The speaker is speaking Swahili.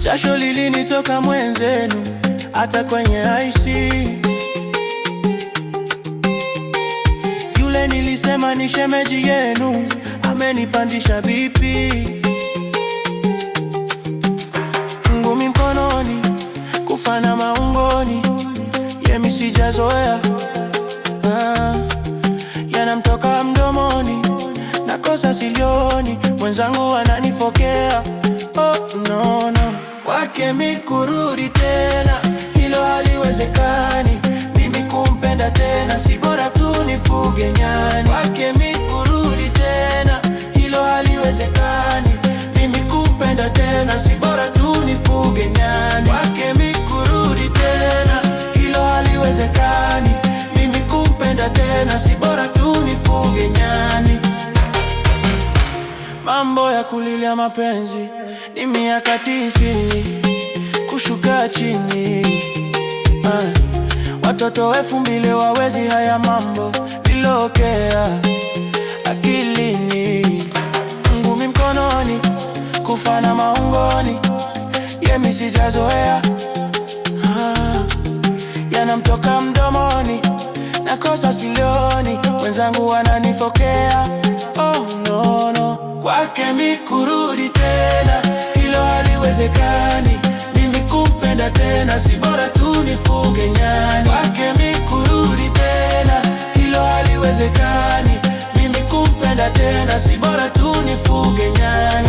Jasho lilinitoka mwenzenu, hata kwenye IC. Yule nilisema ni shemeji yenu, amenipandisha BP. Ngumi mkononi, kufana maungoni, yemi sijazoea. Yanamtoka mdomoni, nakosa silioni, mwenzangu ananifokea. Oh no no, kwake mi kurudi tena, hilo haliwezekani. Mimi kumpenda tena, si bora tu nifuge nyani. Kwake mi kurudi tena, hilo haliwezekani. Mimi kumpenda tena, si bora tu nifuge nyani. Kwake mi kurudi tena, hilo haliwezekani. Mimi kumpenda tena, si bora tu nifuge nyani. Mambo ya kulilia mapenzi ni miaka 90 kushuka chini. Watoto 2000 wawezi haya mambo nilokea akilini. Ngumi mkononi, kufana maungoni, yemi sijazoea. Yanamtoka mdomoni, nakosa silioni, mwenzangu ananifokea. Oh no no, kwake mi kurudi tena, hilo haliwezekani. Mimi kumpenda tena, si bora tu nifuge nyani. Kwake mi kurudi tena, hilo haliwezekani. Mimi kumpenda tena, si bora tu nifuge nyani.